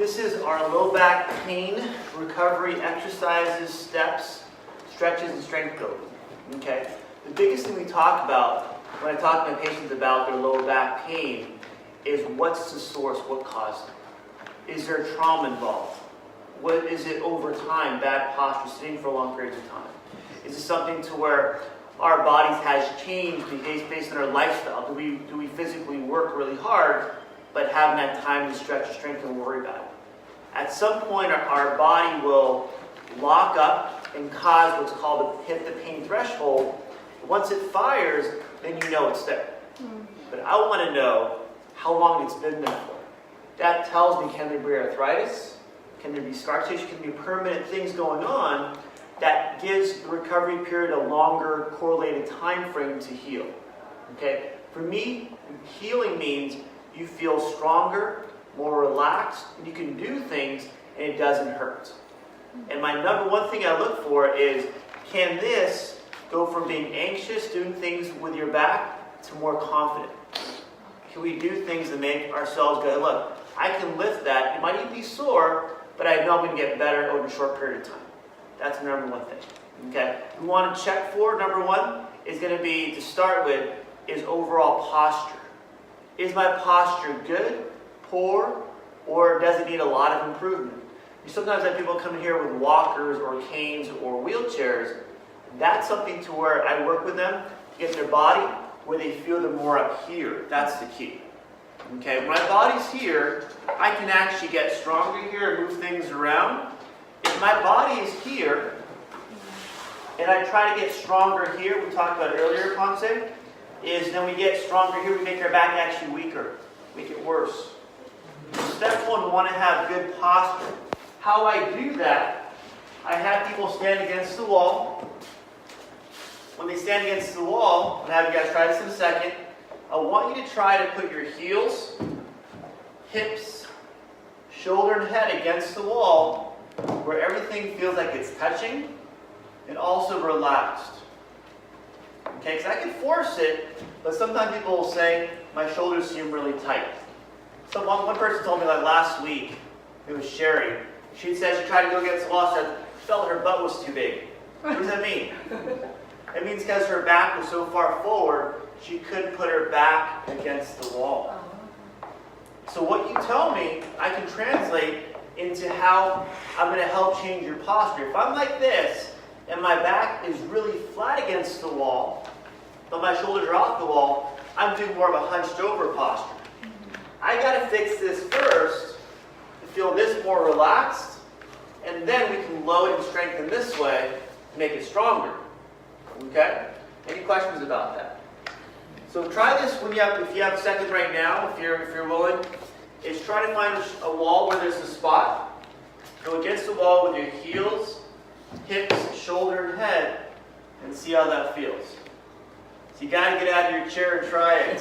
This is our low back pain recovery exercises, steps, stretches, and strength building. Okay? The biggest thing we talk about when I talk to my patients about their lower back pain is what's the source, what caused it? Is there trauma involved? What is it over time, bad posture, sitting for long periods of time? Is it something to where our bodies has changed based on our lifestyle? Do we physically work really hard but haven't had time to stretch or strengthen and worry about it? At some point, our body will lock up and cause what's called hit the pain threshold. Once it fires, then you know it's there. But I want to know how long it's been there for. That tells me, can there be arthritis? Can there be scar tissue? Can there be permanent things going on that gives the recovery period a longer correlated time frame to heal? Okay? For me, healing means you feel stronger, more relaxed, and you can do things and it doesn't hurt. And my number one thing I look for is, can this go from being anxious, doing things with your back, to more confident? Can we do things that make ourselves go, look, I can lift that. It might even be sore, but I know I'm going to get better over a short period of time. That's the number one thing. Okay? We want to check for, number one, is going to be, to start with, is overall posture. Is my posture good, poor, or does it need a lot of improvement? You sometimes have people come in here with walkers or canes or wheelchairs. That's something to where I work with them to get their body where they feel they're more up here. That's the key. Okay, when my body's here, I can actually get stronger here and move things around. If my body is here, and I try to get stronger here, we talked about earlier, Ponce, is then we get stronger here, we make our back actually weaker, make it worse. Step one, we want to have good posture. How I do that, I have people stand against the wall. When they stand against the wall, I'll have you guys try this in a second. I want you to try to put your heels, hips, shoulder, and head against the wall where everything feels like it's touching and also relaxed. Okay, because I can force it, but sometimes people will say, my shoulders seem really tight. So one person told me like last week, it was Sherry, she said she tried to go against the wall, she felt her butt was too big. What does that mean? It means because her back was so far forward, she couldn't put her back against the wall. So what you tell me, I can translate into how I'm going to help change your posture. If I'm like this, and my back is really flat against the wall, but my shoulders are off the wall, I'm doing more of a hunched over posture. I got to fix this first to feel this more relaxed, and then we can load and strengthen this way to make it stronger. Okay? Any questions about that? So try this when if you have a second right now, if you're willing, is try to find a wall where there's a spot. Go against the wall with your heels, hips, shoulder, and head, and see how that feels. So you got to get out of your chair and try it.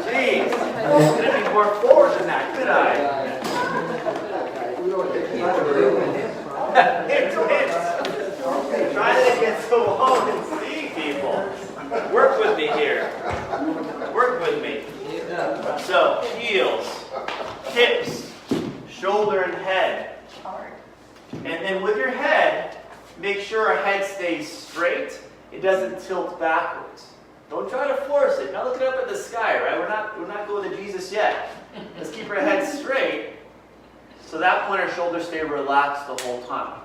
Jeez, I could have been more forward than that, could I? Try it against the wall and see, people. Work with me here. Work with me. So, heels, hips, shoulder, and head. And then with your head, make sure our head stays straight. It doesn't tilt backwards. Don't try to force it. Now look up at the sky, right? We're not going to Jesus yet. Let's keep our head straight. So that point our shoulders stay relaxed the whole time.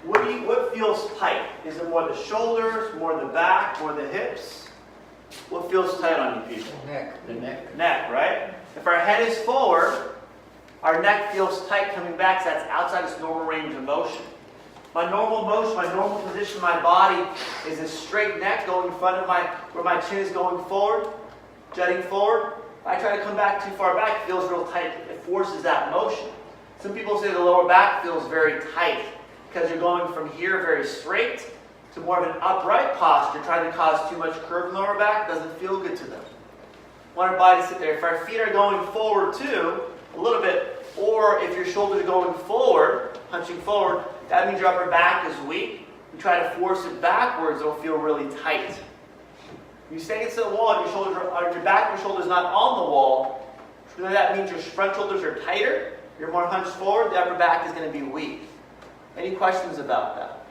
What feels tight? Is it more the shoulders, more the back, more the hips? What feels tight on you people? The neck. Neck, right? If our head is forward, our neck feels tight coming back, so that's outside its normal range of motion. My normal motion, my normal position of my body is a straight neck going in front of where my chin is going forward, jutting forward. If I try to come back too far back, it feels real tight. It forces that motion. Some people say the lower back feels very tight because you're going from here very straight to more of an upright posture, trying to cause too much curve in the lower back. Doesn't feel good to them. Want our body to sit there. If our feet are going forward too, a little bit, or if your shoulders are going forward, punching forward, that means your upper back is weak. You try to force it backwards, it'll feel really tight. If you stay against the wall and your back and your shoulders not on the wall, that means your front shoulders are tighter You're more hunched forward, the upper back is going to be weak. Any questions about that?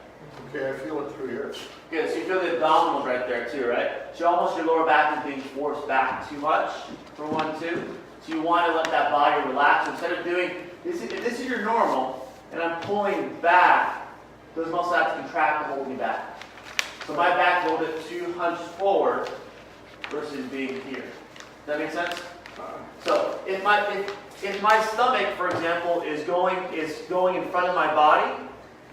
Okay, I feel it through here. Good, so you feel the abdominals right there too, right? So almost your lower back is being forced back too much for 1, 2. So you want to let that body relax. Instead of doing, if this is your normal, and I'm pulling back, those muscles have to contract to hold me back. So my back's a little bit too hunched forward versus being here. Does that make sense? So if my stomach, for example, is going in front of my body,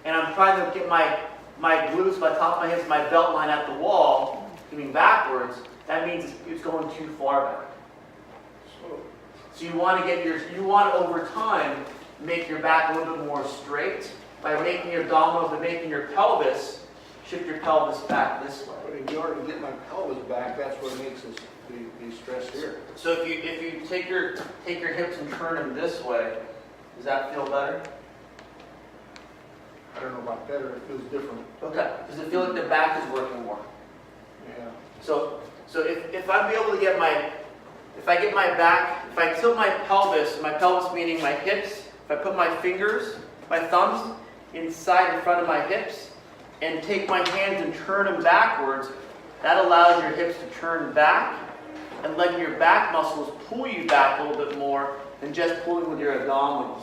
and I'm trying to get my glutes, my top of my hips, my belt line at the wall, moving backwards, that means it's going too far back. So you want to over time make your back a little bit more straight by making your abdominals and making your pelvis, shift your pelvis back this way. But in order to get my pelvis back, that's what makes us be stressed here. So if you take your hips and turn them this way, does that feel better? I don't know about better, it feels different. Okay. Does it feel like the back is working more? Yeah. So if I'm able to get if I tilt my pelvis meaning my hips, if I put my fingers, my thumbs inside in front of my hips and take my hands and turn them backwards, that allows your hips to turn back and letting your back muscles pull you back a little bit more than just pulling with your abdominals.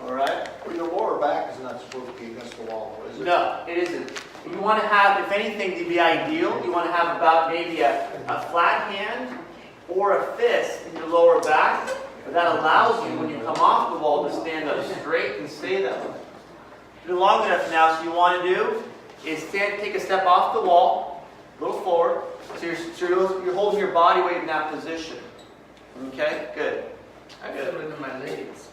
All right? Well, your lower back is not supposed to be against the wall, is it? No, it isn't. You want to have, if anything, to be ideal, you want to have about maybe a flat hand or a fist in your lower back. That allows you, when you come off the wall, to stand up straight and stay that way. You're long enough now, so you want to do is take a step off the wall, a little forward, so you're holding your body weight in that position. Okay, good. I feel it in my legs.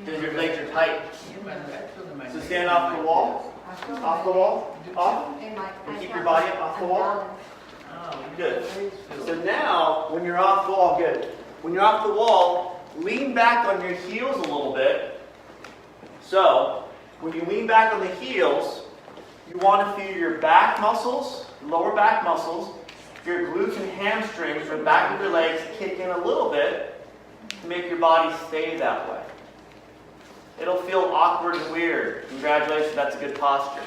Because your legs are tight. I feel it in my So legs. stand off the wall, off the wall, off, and keep your body off the wall. Oh, Good. my legs feel- So now, when you're off the wall, good. When you're off the wall, lean back on your heels a little bit. So, when you lean back on the heels, you want to feel your back muscles, lower back muscles, your glutes and hamstrings from the back of your legs kick in a little bit to make your body stay that way. It'll feel awkward and weird. Congratulations, that's a good posture.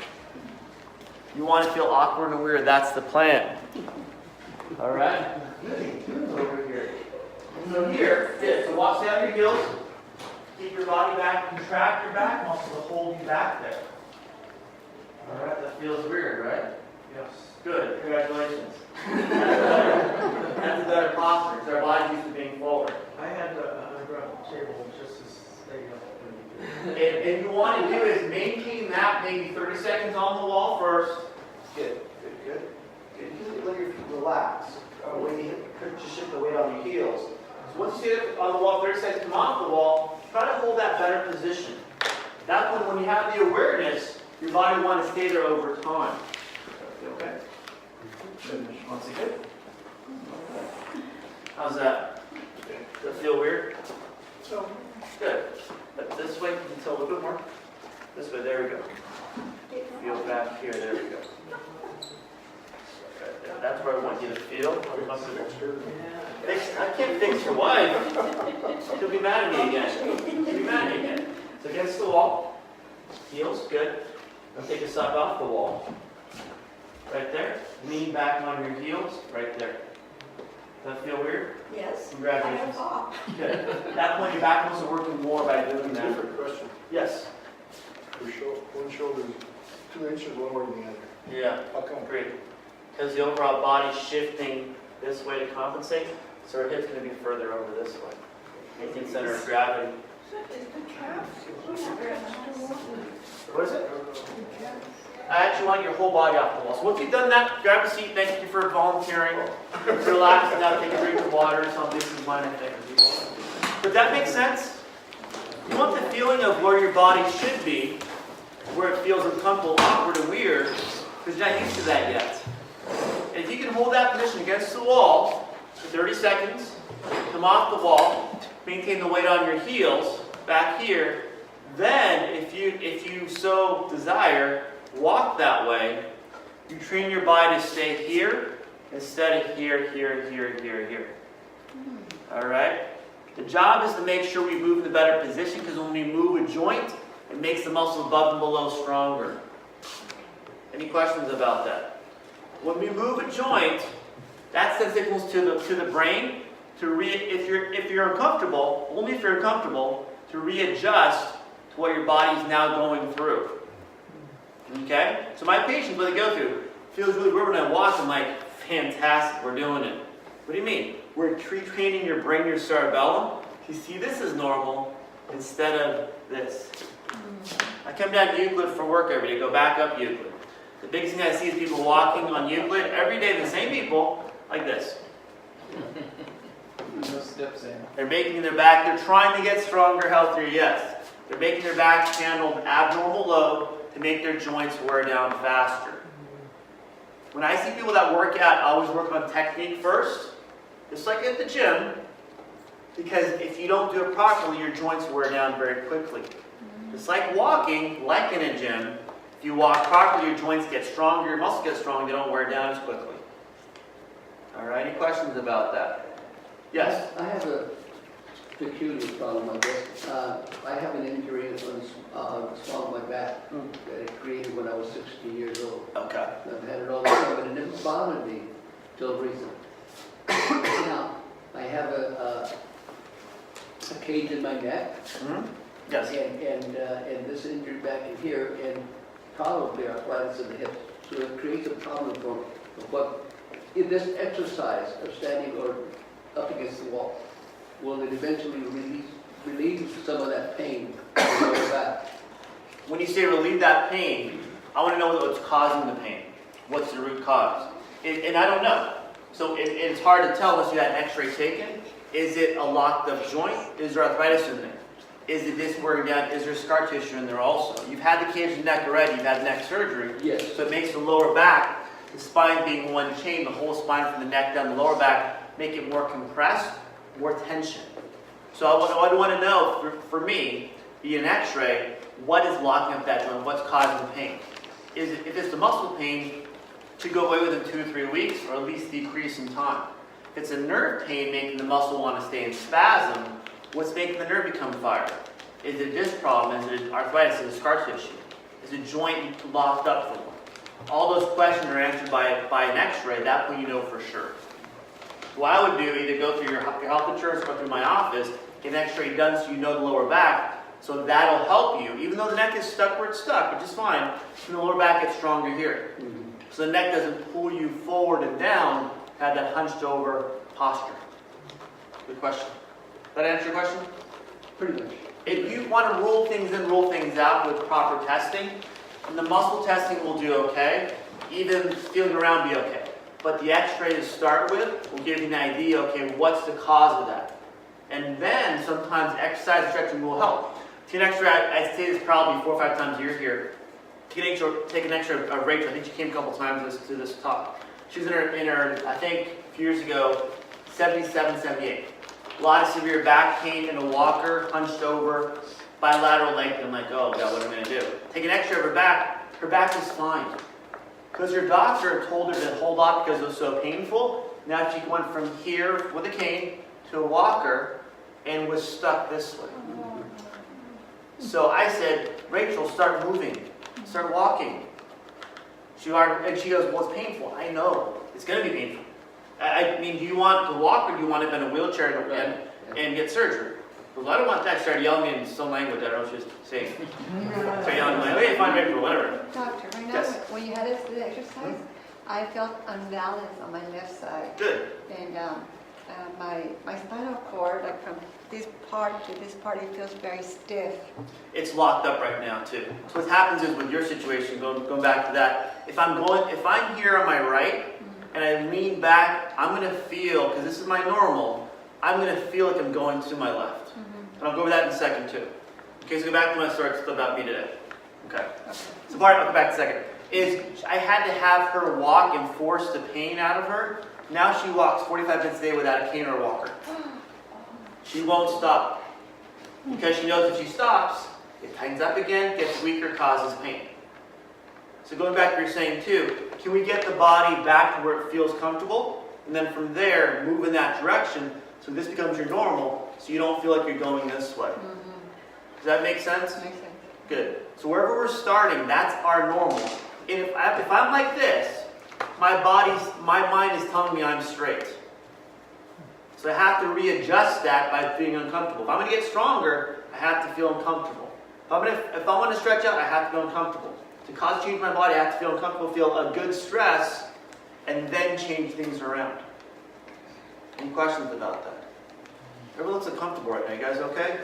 You want to feel awkward and weird, that's the plan. All right? Over here. So here, good. So walk down your heels. Keep your body back. Contract your back muscle to hold you back there. All right, that feels weird, right? Yes. Good. Congratulations. That's a better posture because our body's used to being forward. I had a underground table just to stay up. And you want to do is maintain that maybe 30 seconds on the wall first. Good. Good. Let your feet relax. Just shift the weight on your heels. So once you sit on the wall, 30 seconds, come off the wall, try to hold that better position. That when you have the awareness, your body will want to stay there over time. Okay? Once again. How's that? Does it feel weird? So, Good. But this way, you can tilt a little bit more. This way, there we go. Feel back here, there we go. Right there. That's where I want you to feel. I can't fix your wife. She'll be mad at me again. She'll be mad at me again. So against the wall. Heels, good. Now take a step off the wall. Right there. Lean back on your heels. Right there. Does that feel weird? Yes. Congratulations. I am off. Good. At that point, your back muscles are working more by doing that. different question. Yes. One shoulder is 2 inches lower than the other. Yeah. How come? Great. Because the overall body's shifting this way to compensate, so our hip's going to be further over this way. Making center of gravity. What is it? I actually want your whole body off the wall. So once you've done that, grab a seat. Thank you for volunteering. Relax now, take a drink of water or something. This is mine, I think. But that makes sense? You want the feeling of where your body should be, where it feels uncomfortable, awkward, and weird, because you're not used to that yet. And if you can hold that position against the wall for 30 seconds, come off the wall, maintain the weight on your heels, back here, then if you so desire, walk that way, you train your body to stay here instead of here, here, here, here, here. All right? The job is to make sure we move in a better position, because when we move a joint, it makes the muscle above and below stronger. Any questions about that? When we move a joint, that sends signals to the brain if you're uncomfortable, only if you're uncomfortable, to readjust to what your body's now going through. Okay? So my patients, what they go through, feels really weird when I walk. I'm like, fantastic, we're doing it. What do you mean? We're training your brain, your cerebellum. You see, this is normal instead of this. I come down Euclid for work every day, go back up Euclid. The biggest thing I see is people walking on Euclid every day, the same people, like this. No steps in. They're making their back, they're trying to get stronger, healthier, yes. They're making their back handle abnormal load to make their joints wear down faster. When I see people that work out, I always work on technique first, just like at the gym, because if you don't do it properly, your joints wear down very quickly. It's like walking, like in a gym. If you walk properly, your joints get stronger, your muscles get strong, they don't wear down as quickly. All right, any questions about that? Yes? I have a peculiar problem, I guess. I have an injury on the small of my back that it created when I was 60 years old. Okay. I've had it all the time, but it never bothered me till recently. Now, I have a cage in my neck, Yes. and this injury back in here, and probably arthritis in the hips. So it creates a problem for me. But in this exercise of standing or up against the wall, will it eventually relieve some of that pain in the lower back? When you say relieve that pain, I want to know what's causing the pain. What's the root cause? And I don't know. So it's hard to tell unless you had an x-ray taken. Is it a locked up joint? Is there arthritis in there? Is the disc wearing down? Is there scar tissue in there also? You've had the cage in the neck already. You've had neck surgery. Yes. So it makes the lower back, the spine being one chain, the whole spine from the neck down the lower back, make it more compressed, more tension. So I want to know, for me, via an x-ray, what is locking up that joint? What's causing the pain? If it's the muscle pain, to go away within 2 to 3 weeks, or at least decrease in time. If it's a nerve pain making the muscle want to stay in spasm, what's making the nerve become fired? Is it a disc problem? Is it arthritis? Is it scar tissue? Is the joint locked up for one? All those questions are answered by an x-ray. At that point you know for sure. What I would do, either go through your health insurance or go through my office, get an x-ray done so you know the lower back, so that'll help you. Even though the neck is stuck where it's stuck, which is fine, the lower back gets stronger here. So the neck doesn't pull you forward and down, have that hunched over posture. Good question. Did that answer your question? Pretty much. If you want to rule things in, rule things out with proper testing, and the muscle testing will do okay, even feeling around be okay. But the x-ray to start with will give you an idea, okay, what's the cause of that? And then sometimes exercise and stretching will help. Take an x-ray, I say this probably 4 or 5 times a year here. Take an x-ray of Rachel. I think she came a couple times to this talk. She was in her, I think, a few years ago, 77, 78. A lot of severe back pain in a walker, hunched over, bilateral length. I'm like, oh God, what am I going to do? Take an x-ray of her back is fine. Because her doctor told her to hold off because it was so painful. Now she went from here with a cane to a walker and was stuck this way. So I said, Rachel, start moving. Start walking. And she goes, well, it's painful. I know. It's going to be painful. I mean, do you want to walk or do you want to be in a wheelchair and get surgery? Well, I don't want that. She started yelling in some language. I don't know what she was saying. Started yelling, like, okay, fine, Rachel, whatever. Doctor, right now, Yes. when you had us do the exercise, I felt unbalanced on my left side. Good. And my spinal cord, like from this part to this part, it feels very stiff. It's locked up right now too. So what happens is with your situation, going back to that, if I'm here on my right and I lean back, I'm going to feel, because this is my normal, I'm going to feel like I'm going to my left. And I'll go over that in a second too. Okay, so go back to my story. It's still about me today. Okay. So part, I'll go back in a second. Is I had to have her walk and force the pain out of her. Now she walks 45 minutes a day without a cane or a walker. She won't stop. Because she knows if she stops, it tightens up again, gets weaker, causes pain. So going back to what you're saying too, can we get the body back to where it feels comfortable? And then from there, move in that direction so this becomes your normal. so you don't feel like you're going this way. Does that make sense? Makes sense. Good. So wherever we're starting, that's our normal. If I'm like this, my mind is telling me I'm straight. So I have to readjust that by being uncomfortable. If I'm going to get stronger, I have to feel uncomfortable. If I want to stretch out, I have to feel uncomfortable. To cause change in my body, I have to feel uncomfortable, feel a good stress, and then change things around. Any questions about that? Everyone looks uncomfortable right now. You guys okay?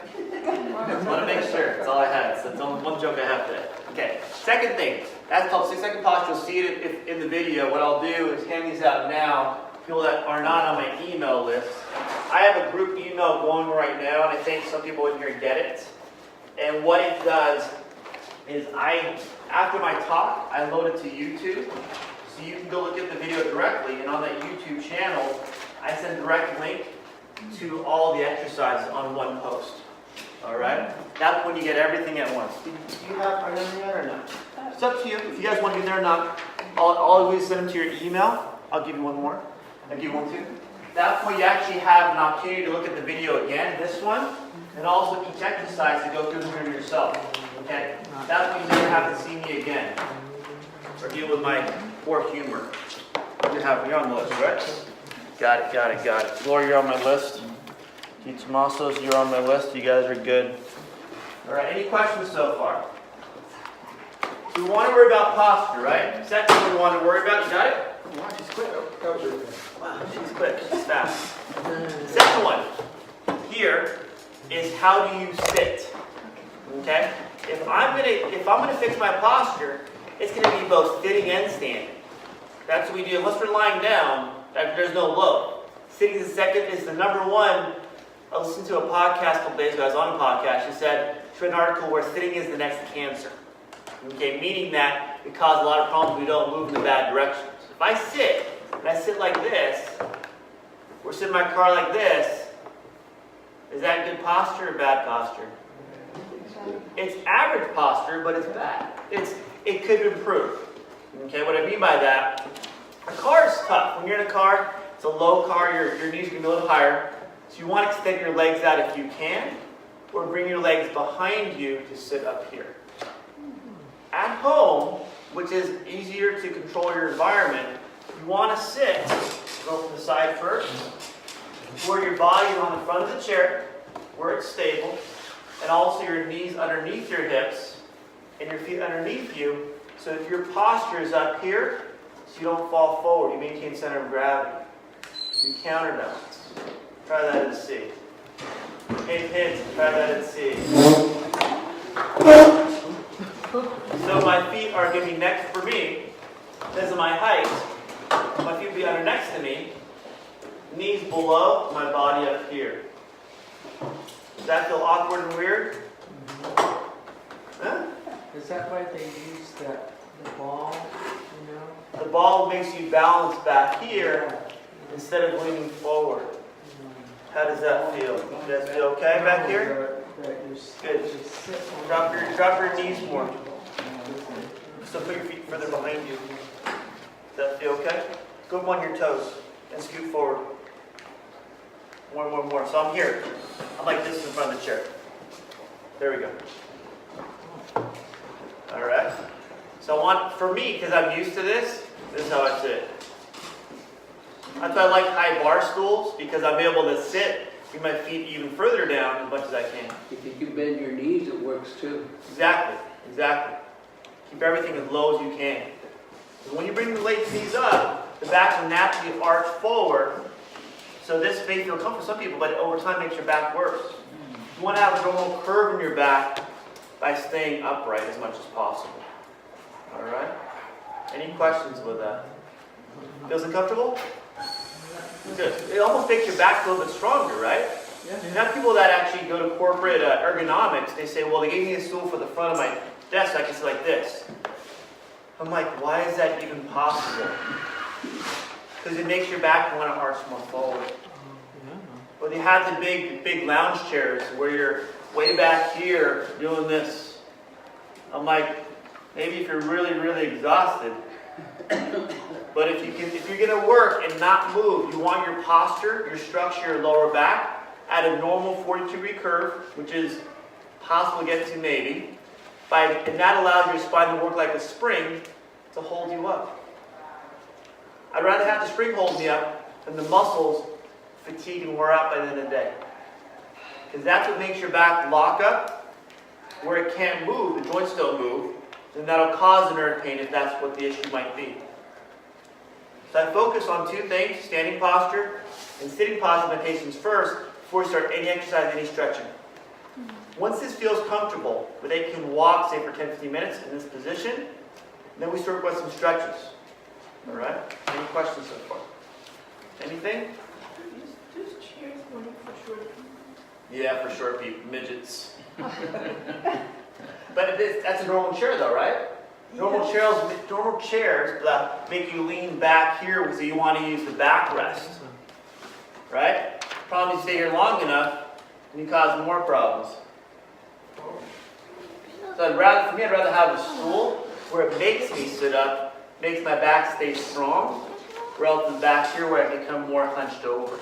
I want to make sure. That's all I had. So that's only one joke I have today. Okay. Second thing. That's called 6-second posture. You'll see it in the video. What I'll do is hand these out now. People that are not on my email list. I have a group email going right now, and I think some people in here get it. And what it does is after my talk, I load it to YouTube. So you can go look at the video directly, and on that YouTube channel, I send a direct link to all the exercises on one post. All right? That's when you get everything at once. Do you have our number yet or not? It's up to you. If you guys want to be there or not, I'll always send them to your email. I'll give you one more. I'll give you one too. That way you actually have an opportunity to look at the video again, this one, and also each exercise to go through them yourself. Okay? That way you never have to see me again or deal with my poor humor. You're on the list, right? Got it. Laura, you're on my list. Tomasos, you're on my list. You guys are good. All right, any questions so far? So we want to worry about posture, right? Second one we want to worry about, you got it? Wow, she's quick. That was your thing. Wow, she's quick, she's fast. The second one here is how do you sit? Okay? If I'm gonna fix my posture, it's gonna be both sitting and standing. That's what we do. Unless we're lying down, there's no load. Sitting is the number one. I listened to a podcast a couple days ago. I was on a podcast. She said, she read an article where sitting is the next cancer. Okay, meaning that it causes a lot of problems. We don't move in the bad directions. If I sit, and I sit like this, or sit in my car like this, is that good posture or bad posture? It's average posture, but it's bad. It could improve. Okay, what I mean by that, a car is tough. When you're in a car, it's a low car, your knees can be a little higher. So you want to extend your legs out if you can, or bring your legs behind you to sit up here. At home, which is easier to control your environment, you want to sit, go from the side first, where your body is on the front of the chair, where it's stable, and also your knees underneath your hips, and your feet underneath you, so if your posture is up here, so you don't fall forward, you maintain center of gravity. You counterbalance. Try that at C. Hey kids, try that at C. So my feet are going to be next for me, because of my height. My feet will be under next to me, knees below, my body up here. Does that feel awkward and weird? Huh? Is that why they use the ball, you know? The ball makes you balance back here instead of leaning forward. How does that feel? Does that feel okay back here? Good. Drop your knees more. So put your feet further behind you. Does that feel okay? Go on your toes and scoot forward. More. So I'm here. I'm like this in front of the chair. There we go. All right. So for me, because I'm used to this is how I sit. That's why I like high bar stools, because I'm able to sit, bring my feet even further down as much as I can. If you can bend your knees, it works too. Exactly. Keep everything as low as you can. Because when you bring the knees up, the back will naturally arch forward. So this may feel comfortable for some people, but over time makes your back worse. You want to have a normal curve in your back by staying upright as much as possible. All right? Any questions with that? Feels uncomfortable? Good. It almost makes your back a little bit stronger, right? Yeah. You have people that actually go to corporate ergonomics. They say, well, they gave me a stool for the front of my desk so I can sit like this. I'm like, why is that even possible? Because it makes your back want to arch more forward. Or they have the big lounge chairs where you're way back here doing this. I'm like, maybe if you're really, really exhausted. But if you're going to work and not move, you want your posture, your structure, your lower back at a normal 42-degree curve, which is possible to get to maybe, and that allows your spine to work like a spring to hold you up. I'd rather have the spring hold me up than the muscles fatigue and wear out by the end of the day. Because that's what makes your back lock up, where it can't move, the joints don't move, then that'll cause the nerve pain if that's what the issue might be. So I focus on two things, standing posture and sitting posture with my patients first before we start any exercise, any stretching. Once this feels comfortable, where they can walk, say, for 10-15 minutes in this position, then we start with some stretches. All right? Any questions so far? Anything? Just chairs only for short people. Yeah, for short people, midgets. But that's a normal chair though, right? Normal chairs make you lean back here, so you want to use the backrest. Right? Problem is you stay here long enough, and you cause more problems. So I'd rather have a stool where it makes me sit up, makes my back stay strong, rather than back here where I become more hunched over.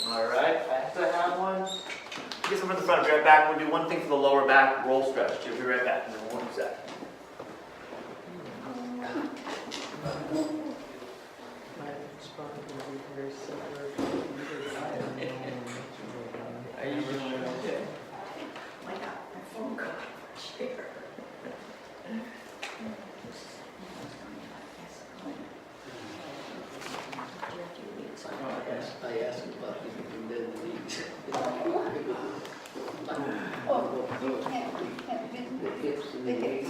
Alright, I have one. I guess I'm in the front, I'll be right back. We'll do one thing for the lower back roll stretch. We'll be right back in 1 sec. My spine will be very similar to either side. I usually My God, my phone got chair. I asked him about his the hips and the knees.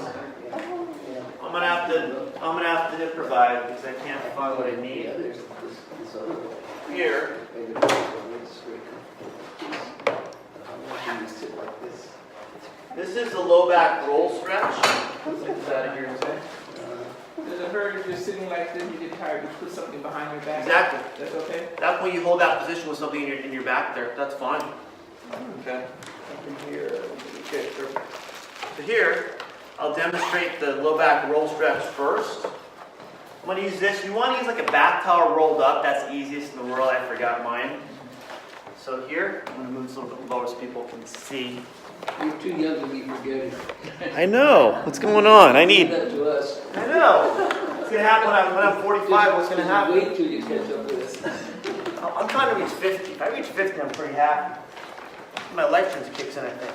I'm gonna have to improvise because I can't find what I need. Yeah, there's this other one. Here. Maybe this one is very comfortable. I want you to sit like this. This is the low back roll stretch. Let's get this out of here in a second. Does it hurt if you're sitting like this, you get tired, you put something behind your back? Exactly. That's okay? That's when you hold that position with something in your back there. That's fine. Okay. Up in here. Okay, sure. So here, I'll demonstrate the low back roll stretch first. I'm going to use this. You want to use like a bath towel rolled up. That's the easiest in the world. I forgot mine. So here, I'm going to move this a little bit lower so people can see. You're too young to be forgetting. I know. What's going on? I Do need. that to us. I know. What's going to happen when I'm 45? What's going to happen? Wait till you catch up with us. I'm trying to reach 50. If I reach 50, I'm pretty happy. My life insurance kicks in, I think.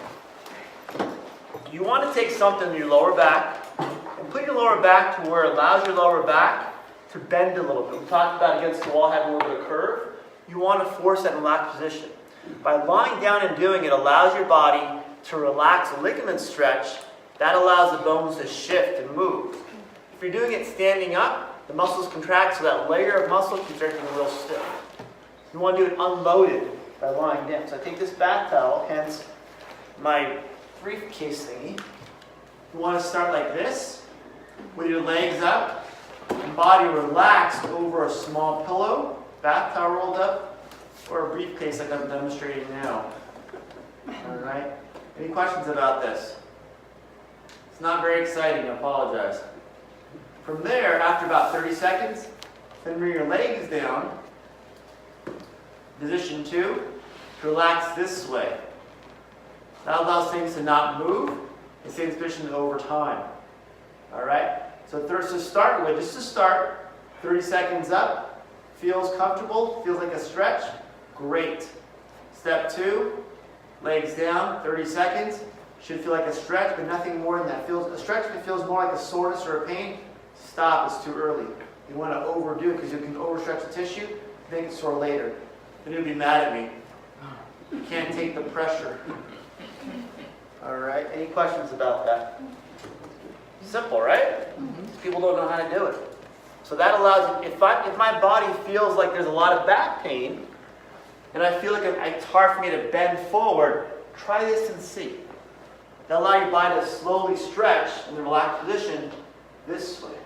You want to take something in your lower back and put your lower back to where it allows your lower back to bend a little bit. We talked about against the wall having a little bit of curve. You want to force that relaxed position. By lying down and doing it allows your body to relax a ligament stretch. That allows the bones to shift and move. If you're doing it standing up, the muscles contract so that layer of muscle can start getting real stiff. You want to do it unloaded by lying down. So I take this bath towel, hence my briefcase thingy. You want to start like this, with your legs up, and body relaxed over a small pillow, bath towel rolled up, or a briefcase like I'm demonstrating now. All right? Any questions about this? It's not very exciting, I apologize. From there, after about 30 seconds, then bring your legs down. Position 2, to relax this way. That allows things to not move and stay in this position over time. Alright? So first to start with, just to start, 30 seconds up, feels comfortable, feels like a stretch, great. Step 2, legs down, 30 seconds, should feel like a stretch, but nothing more than that. A stretch that feels more like a soreness or a pain, stop, it's too early. You want to overdo it because you can overstretch the tissue, make it sore later. Then you'll be mad at me. You can't take the pressure. All right, any questions about that? Simple, right? People don't know how to do it. So that allows, if my body feels like there's a lot of back pain, and I feel like it's hard for me to bend forward, try this and see. That'll allow your body to slowly stretch in the relaxed position this way.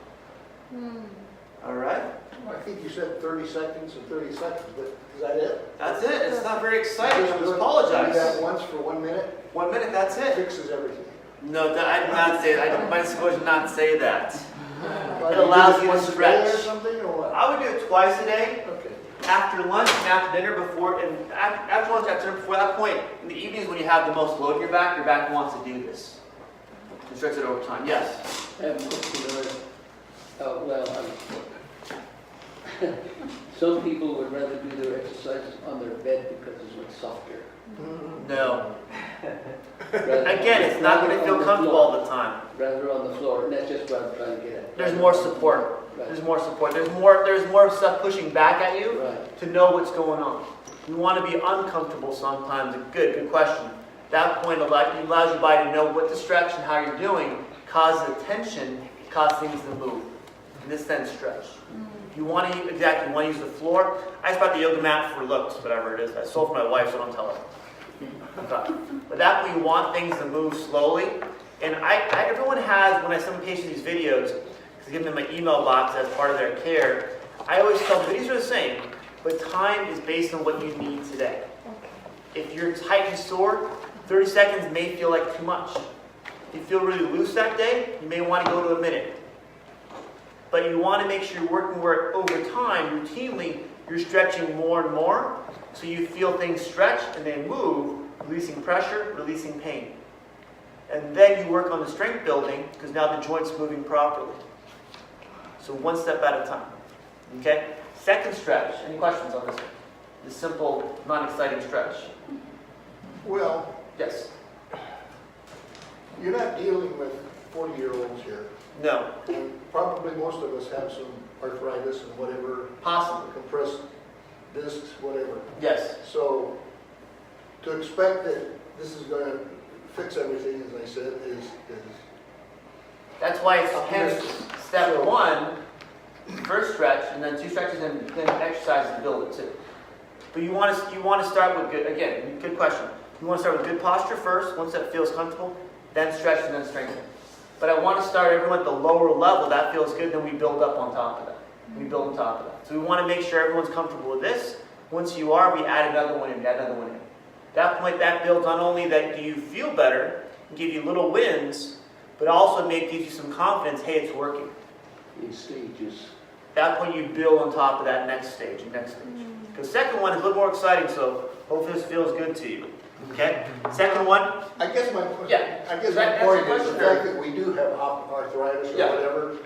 All right? I think you said 30 seconds and 30 seconds, but is that it? That's it. It's not very exciting. I Just just do apologize. that once for 1 minute, 1 minute, that's it. fixes everything. No, I did not say that. My disclosure did not say that. Like It allows do you to this once a day stretch. or something, or what? I would do it twice a day. Okay. after lunch and after dinner after lunch, after dinner, before that point, in the evenings when you have the most load in your back wants to do this. And stretch it over time. Yes? I have a question. Some people would rather do their exercises on their bed because it's much softer. No. Rather- Again, it's not going to feel rather on the comfortable floor. all the time. Rather on the floor, and that's just what I'm trying to get at. There's more support. Right. There's more support. There's more stuff pushing back at you Right. to know what's going on. You want to be uncomfortable sometimes. Good question. That point allows your body to know what to stretch and how you're doing, causes the tension, causes things to move. And this then stretch. You want to use the floor. I just bought the yoga mat for looks, whatever it is. I sold for my wife, so don't tell her. Okay. But that way you want things to move slowly. And everyone has, when I send patients these videos, because I give them my email box as part of their care, I always tell them, these are the same, but time is based on what you need today. If you're tight and sore, 30 seconds may feel like too much. If you feel really loose that day, you may want to go to a minute. But you want to make sure you're working where over time, routinely, you're stretching more and more, so you feel things stretch and then move, releasing pressure, releasing pain. And then you work on the strength building, because now the joint's moving properly. So one step at a time. Okay? Second stretch. Any questions on this one? The simple, non-exciting stretch. Well, Yes? you're not dealing with 40-year-olds here. No? And probably most of us have some arthritis and whatever, Possibly. compressed discs, whatever. Yes. So to expect that this is going to fix everything, as I said, is That's why it's hence optimistic. step So- one, first stretch, and then 2 stretches, and then exercises to build it too. But you want to start with good question. You want to start with good posture first, once that feels comfortable, then stretch and then strengthen. But I want to start everyone at the lower level, that feels good, then we build up on top of that. We build on top of that. So we want to make sure everyone's comfortable with this. Once you are, we add another one in, At that point, that builds not only that do you feel better, and give you little wins, but also gives you some confidence, hey, it's working. In stages. At that point, you build on top of that next stage. Because second one is a little more exciting, so hopefully this feels good to you. Okay? Second one, I guess my Yeah. I guess That's my point the is the question. fact that we do have arthritis or Yeah. whatever.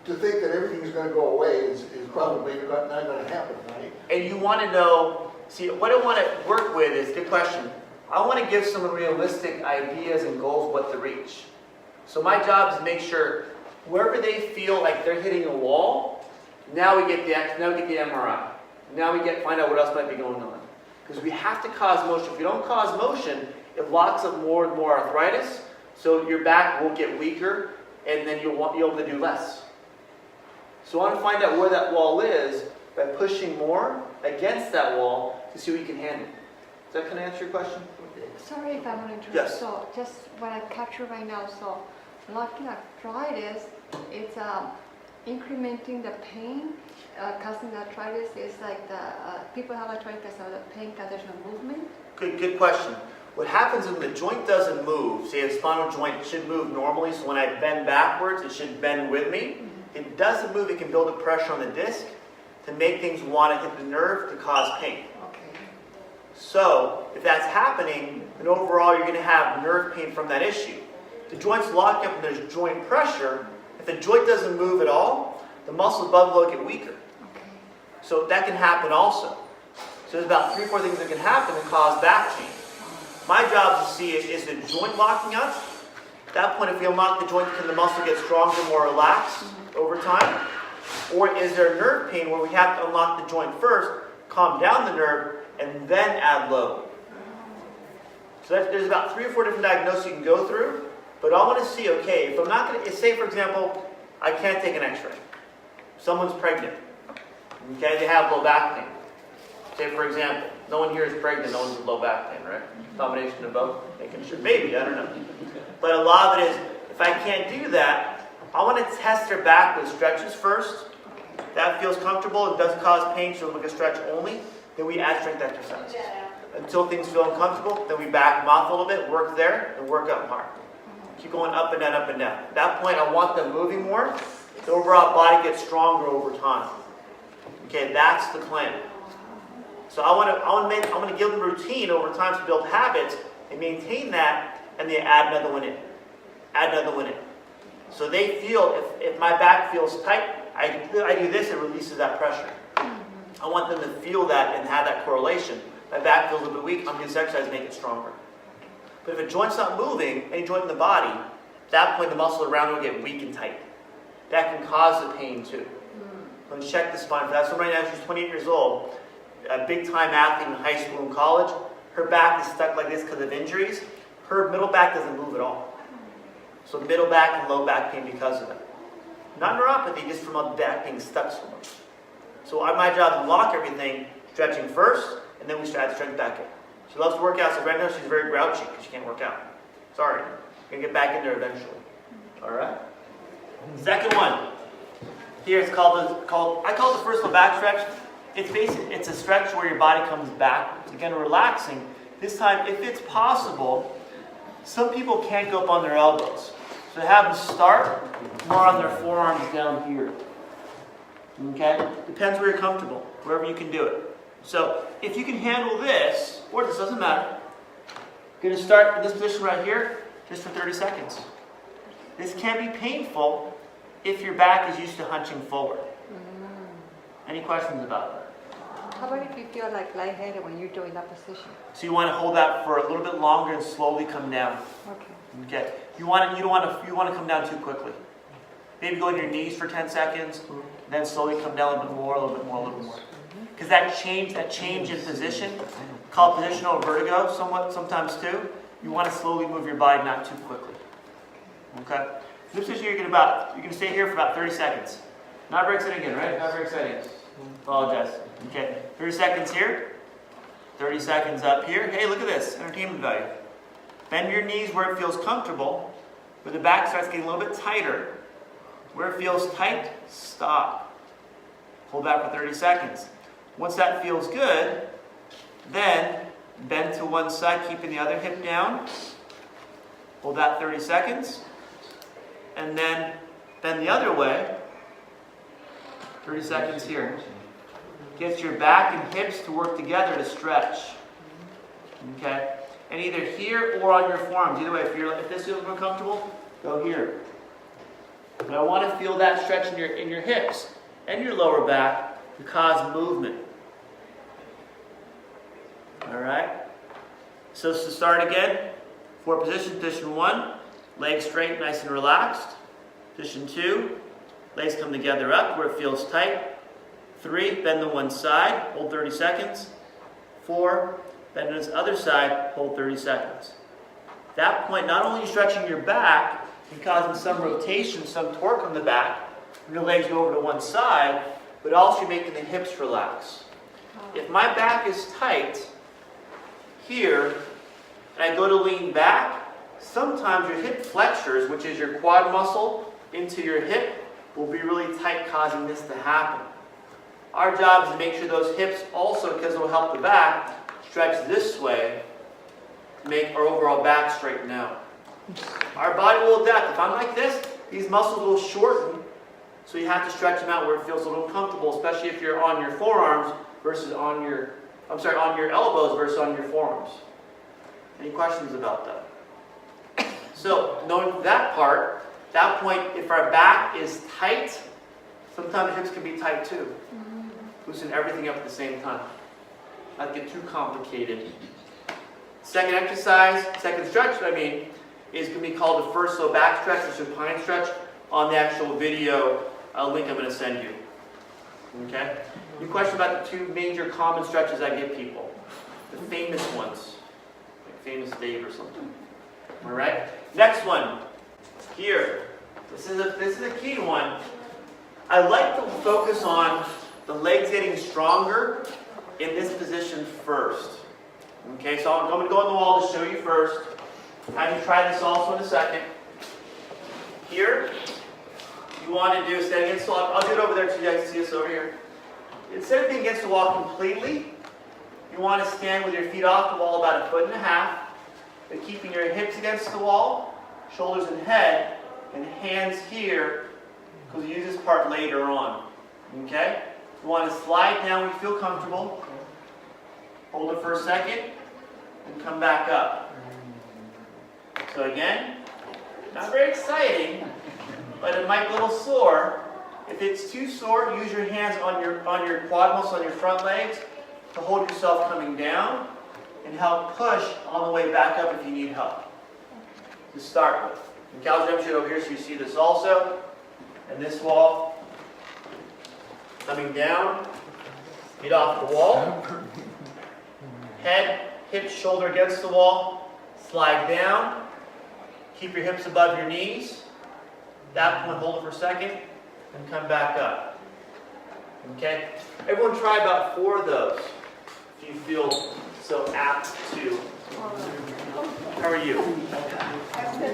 To think that everything's going to go away is probably not going to happen, right? and you want to know, see, what I want to work with is, good question. I want to give some realistic ideas and goals what to reach. So my job is to make sure wherever they feel like they're hitting a wall, now we get the MRI. Now we find out what else might be going on. Because we have to cause motion. If we don't cause motion, it locks up more and more arthritis, so your back will get weaker, and then you'll be able to do less. So I want to find out where that wall is by pushing more against that wall to see what you can handle. Does that kind of answer your question? Sorry if I'm going to interrupt. Yes. So just what I capture right now, so locking arthritis, it's incrementing the pain, causing the arthritis. It's like the people have arthritis because of the pain because there's no movement. Good question. What happens when the joint doesn't move, say a spinal joint should move normally, so when I bend backwards, it should bend with me. It doesn't move, it can build a pressure on the disc to make things want to hit the nerve to cause pain. Okay. So, if that's happening, then overall you're going to have nerve pain from that issue. The joint's locked up and there's joint pressure. If the joint doesn't move at all, the muscles above below get weaker. Okay. So that can happen also. So there's about 3 or 4 things that can happen and cause back pain. My job is to see is the joint locking up? At that point, if we unlock the joint, can the muscle get stronger, more relaxed over time? Or is there nerve pain where we have to unlock the joint first, calm down the nerve, and then add load? So there's about 3 or 4 different diagnoses you can go through, but I want to see, okay, if I'm not going to, say for example, I can't take an x-ray. Someone's pregnant. Okay, they have low back pain. Say for example, no one here is pregnant, no one's with low back pain, right? Combination of both, making sure, maybe, I don't know. But a lot of it is, if I can't do that, I want to test their back with stretches first. If that feels comfortable, it doesn't cause pain, so look at stretch only, then we add strength exercise. Until things feel uncomfortable, then we back them off a little bit, work there, and work up hard. Keep going up and down, up and down. At that point, I want them moving more. The overall body gets stronger over time. Okay, that's the plan. So I'm gonna give them a routine over time to build habits and maintain that, and then add another one in. Add another one in. So they feel, if my back feels tight, I do this, it releases that pressure. I want them to feel that and have that correlation. My back feels a little bit weak, I'm going to do this exercise to make it stronger. But if a joint's not moving, any joint in the body, at that point the muscle around it will get weak and tight. That can cause the pain too. Let's check the spine for that. So right now she's 28 years old, a big time athlete in high school and college. Her back is stuck like this because of injuries. Her middle back doesn't move at all. So middle back and low back pain because of it. Not neuropathy, just from the back being stuck so much. So my job is to lock everything, stretching first, and then we add strength back in. She loves to work out, so right now she's very grouchy because she can't work out. Sorry. You're going to get back in there eventually. All right? Second one. Here it's I call it the first low back stretch. It's a stretch where your body comes backwards. Again, relaxing. This time, if it's possible, some people can't go up on their elbows. So have them start more on their forearms down here. Okay? Depends where you're comfortable, wherever you can do it. So if you can handle this, or this doesn't matter, you're going to start in this position right here, just for 30 seconds. This can be painful if your back is used to hunching forward. Any questions about that? How about if you feel like lightheaded when you're doing that position? So you want to hold that for a little bit longer and slowly come down. Okay. Okay. You don't want to come down too quickly. Maybe go on your knees for 10 seconds, then slowly come down a little bit more, a little bit more, a little bit more. Because that change in position, called positional vertigo sometimes too, you want to slowly move your body, not too quickly. Okay? In this position you're going to stay here for about 30 seconds. Not very exciting again, right? Not very exciting. Apologize. Okay, 30 seconds here. 30 seconds up here. Hey, look at this. Entertainment value. Bend your knees where it feels comfortable. Where the back starts getting a little bit tighter. Where it feels tight, stop. Hold that for 30 seconds. Once that feels good, then bend to one side, keeping the other hip down. Hold that 30 seconds. And then bend the other way. 30 seconds here. Get your back and hips to work together to stretch. Okay? And either here or on your forearms. Either way, if this feels more comfortable, go here. But I want to feel that stretch in your hips and your lower back to cause movement. Alright? So to start again, position 1, legs straight, nice and relaxed. Position 2, legs come together up where it feels tight. 3, bend to one side, hold 30 seconds. 4, bend to this other side, hold 30 seconds. At that point, not only are you stretching your back and causing some rotation, some torque on the back, when your legs go over to one side, but also you're making the hips relax. If my back is tight here, and I go to lean back, sometimes your hip flexors, which is your quad muscle, into your hip, will be really tight, causing this to happen. Our job is to make sure those hips also, because it will help the back, stretch this way to make our overall back straighten out. Our body will adapt. If I'm like this, these muscles will shorten, so you have to stretch them out where it feels a little uncomfortable, especially if you're on your forearms versus on your elbows versus on your forearms. Any questions about that? So, knowing that part, at that point, if our back is tight, sometimes hips can be tight too. Loosen everything up at the same time. Not get too complicated. Second stretch, is going to be called the first low back stretch, or supine stretch, on the actual video link I'm going to send you. Okay? Your question about the 2 major common stretches I give people. The famous ones. Like Famous Dave or something. Alright? Next one. Here. This is a key one. I like to focus on the legs getting stronger in this position first. Okay, so I'm going to go on the wall to show you first. Have you try this also in a second. Here, you want to do stand against the wall. I'll do it over there so you guys can see us over here. Instead of being against the wall completely, you want to stand with your feet off the wall about 1.5 feet, but keeping your hips against the wall, shoulders and head, and hands here, because we'll use this part later on. Okay? You want to slide down when you feel comfortable. Hold it for a second, and come back up. So again, not very exciting, but it might be a little sore. If it's too sore, use your hands on your quad muscles on your front legs to hold yourself coming down and help push all the way back up if you need help. To start with. And Cal's demonstrate over here so you see this also. And this wall coming down, get off the wall. Head, hips, shoulder against the wall. Slide down. Keep your hips above your knees. At that point, hold it for a second and come back up. Okay? Everyone try about 4 of those if you feel so apt to. How are you? Okay.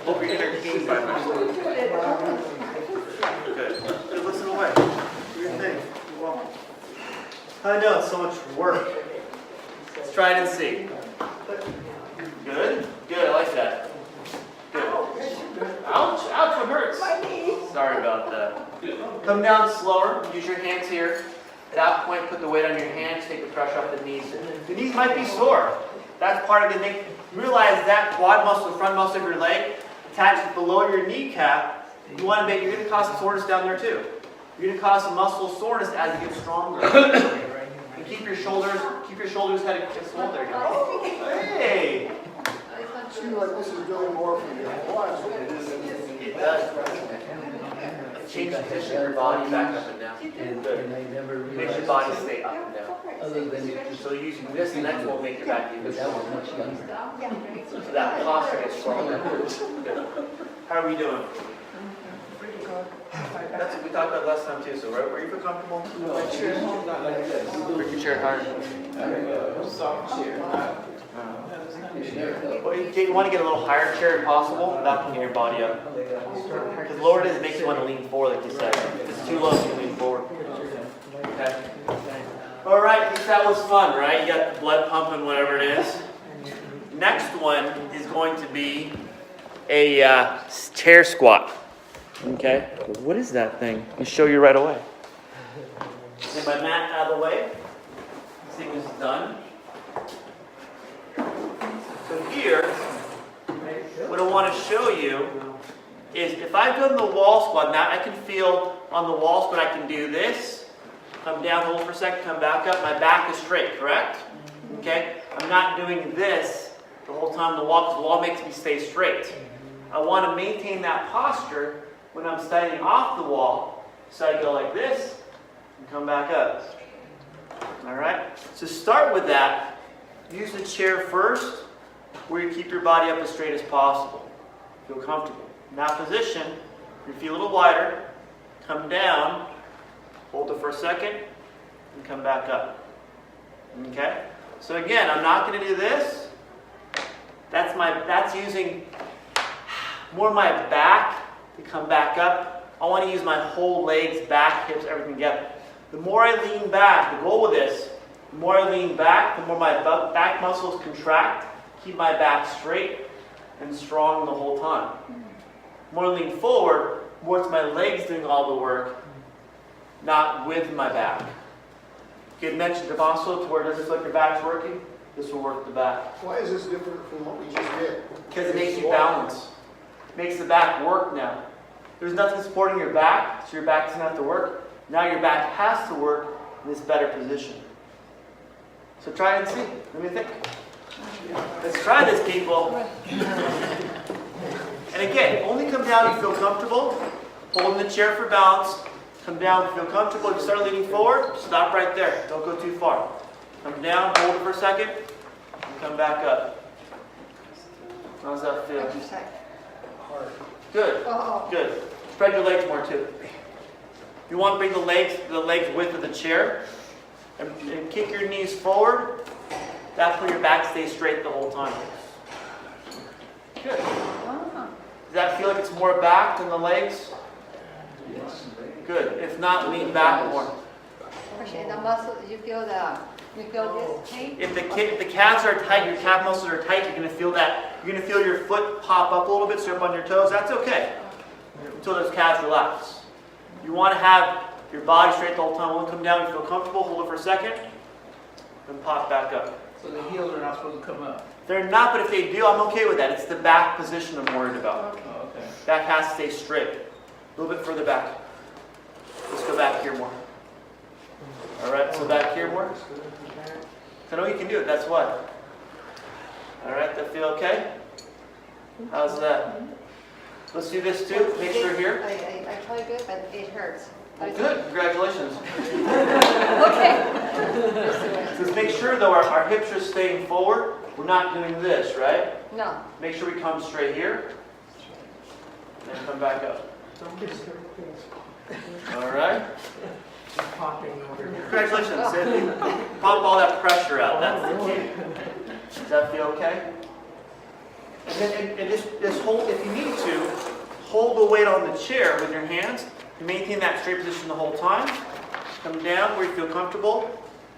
Hope you're entertained by myself. Good. Good, listen away. Do your thing. You're welcome. I know, it's so much work. Let's try it and see. Good? Good, I like that. Good. Ouch, ouch, what hurts? Sorry about that. Come down slower. Use your hands here. At that point, put the weight on your hands, take the pressure off the knees. The knees might be sore. That's part of the thing. Realize that quad muscle, the front muscle of your leg, attached below your kneecap, you want to make, you're going to cause some soreness down there too. You're going to cause some muscle soreness as you get stronger. And keep your shoulders headed slow there. Hey! I feel like this is doing more for your quads than it is anything. It does. Change the position of your body back up and down. And I never Makes your realized, body stay up and down. other than it just, So using this next will make your back even but that was stronger. much younger. So that posture gets stronger. Good. How are we doing? That's what we talked about last time too, so right, where you feel comfortable? No, sure, not like that. Bring your chair higher. Soft chair. Well, you want to get a little higher chair if possible, without getting your body up. Because lower it is, it makes you want to lean forward, like you said. If it's too low, you lean forward. Okay. All right, at least that was fun, right? You got the blood pumping, whatever it is. Next one is going to be a chair squat. Okay. What is that thing? I'll show you right away. Get my mat out of the way. This thing is done. So here, what I want to show you is if I've done the wall squat, now I can feel on the wall squat I can do this, come down, hold for a second, come back up, my back is straight, correct? Okay? I'm not doing this the whole time the wall, because the wall makes me stay straight. I want to maintain that posture when I'm standing off the wall, so I go like this and come back up. Alright? So start with that. Use the chair first, where you keep your body up as straight as possible. Feel comfortable. In that position, your feet a little wider, come down, hold it for a second, and come back up. Okay? So again, I'm not going to do this. That's using more my back to come back up. I want to use my whole legs, back, hips, everything together. The more I lean back, the goal with this, the more I lean back, the more my back muscles contract, keep my back straight and strong the whole time. The more I lean forward, more it's my legs doing all the work, not with my back. You had mentioned the muscle to where does it feel like your back's working? This will work the back. Why is this different from what we just did? Because it makes you balance. It makes the back work now. There's nothing supporting your back, so your back doesn't have to work. Now your back has to work in this better position. So try and see. Let me think. Let's try this, people. And again, only come down if you feel comfortable. Holding the chair for balance. Come down if you feel comfortable. If you start leaning forward, stop right there. Don't go too far. Come down, hold it for a second, and come back up. How does that feel? Good. Good. Spread your legs more too. You want to bring the legs width of the chair, and kick your knees forward. That's when your back stays straight the whole time. Good. Does that feel like it's more back than the legs? Yes. Good. If not, lean back more. Okay, the muscle, you feel this pain? If the calves are tight, your calf muscles are tight, you're going to feel that. You're going to feel your foot pop up a little bit, so you're up on your toes. That's okay. Until those calves relax. You want to have your body straight the whole time. When you come down, you feel comfortable, hold it for a second, then pop back up. So the heels are not supposed to come up. They're not, but if they do, I'm okay with that. It's the back position I'm worried about. Okay. Oh, okay. Back has to stay straight. A little bit further back. Let's go back here more. All right, so back here more. I know you can do it, that's why. All right, that feel okay? How's that? Let's do this too. Make sure here. I try good, but it hurts. Good, congratulations. Okay. Just make sure though our hips are staying forward. We're not doing this, right? No. Make sure we come straight here. And then come back up. All right. Popping over here. Congratulations, Cindy. Pop all that pressure out. That's the key. Does that feel okay? And then and just hold, if you need to, hold the weight on the chair with your hands. And maintain that straight position the whole time. Come down where you feel comfortable,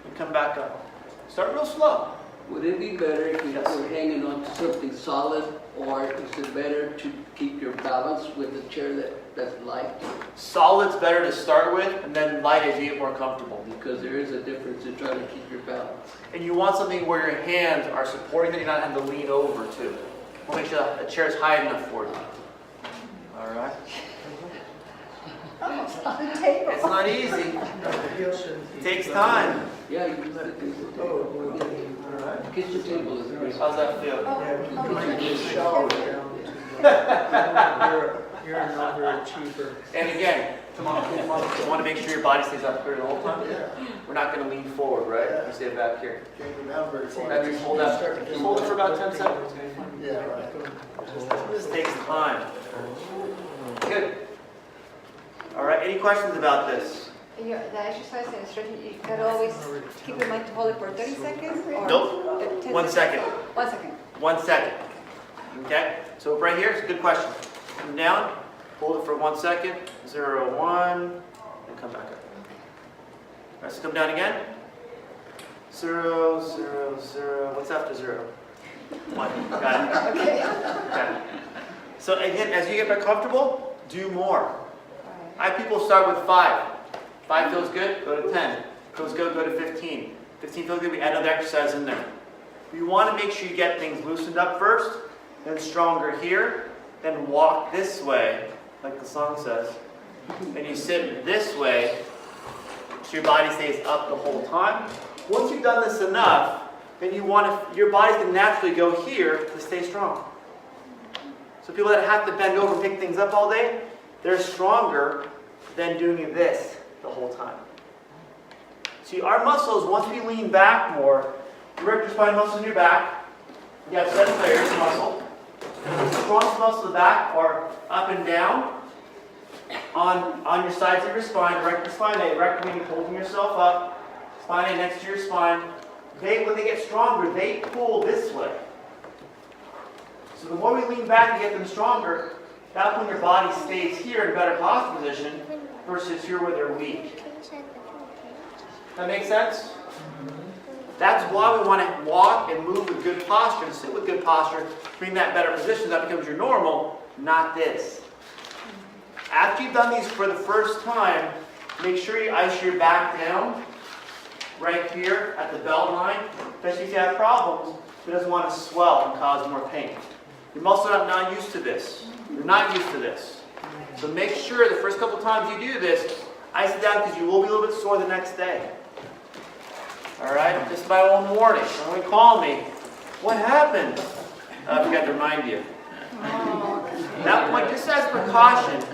and come back up. Start real slow. Would it be better if you were hanging on to something solid, or is it better to keep your balance with a chair that's light? Solid's better to start with, and then light as you get more comfortable. Because there is a difference in trying to keep your balance. And you want something where your hands are supporting that you're not having to lean over too. We'll make sure that the chair is high enough for you. All right. It's not easy. It takes time. Yeah, you use the kitchen table. All right. Kitchen table is great. How's that feel? You're an overachiever. And again, come on. You want to make sure your body stays up here the whole time. We're not going to lean forward, right? You stay back here. Can't go down very far. Now just hold that. Just hold it for about 10 seconds. Yeah, right. This takes time. Good. All right. Any questions about this? The exercise and stretching, you gotta always keep in mind to hold it for 30 seconds or Nope. 10 1 second. 1 second. 1 second. Okay? So right here, it's a good question. Come down, hold it for 1 second, 0, 1, and come back up. All right, so come down again. 0, 0, 0. What's after 0? 1. Got it. Okay. Okay. So again, as you get more comfortable, do more. Alright. I have people start with 5. 5 feels good, go to 10. Feels good, go to 15. 15 feels good, we add another exercise in there. You want to make sure you get things loosened up first, then stronger here, then walk this way, like the song says. And you sit this way, so your body stays up the whole time. Once you've done this enough, then you want to, your body's going to naturally go here to stay strong. So people that have to bend over and pick things up all day, they're stronger than doing this the whole time. See, our muscles, once we lean back more, direct your spine muscles in your back. You have 7 layers of muscle. The strongest muscles of the back are up and down on your sides of your spine. Direct your spine A, direct meaning holding yourself up. Spine A next to your spine. When they get stronger, they pull this way. So the more we lean back to get them stronger, that's when your body stays here in a better posture position versus here where they're weak. That make sense? That's why we want to walk and move with good posture and sit with good posture, bring that better position. That becomes your normal, not this. After you've done these for the first time, make sure you ice your back down right here at the belt line, especially if you have problems. It doesn't want to swell and cause more pain. Your muscles are not used to this. You're not used to this. So make sure the first couple times you do this, ice it down because you will be a little bit sore the next day. All right? Just by one warning. Someone call me. What happened? I forgot to remind you. That point, just as precaution,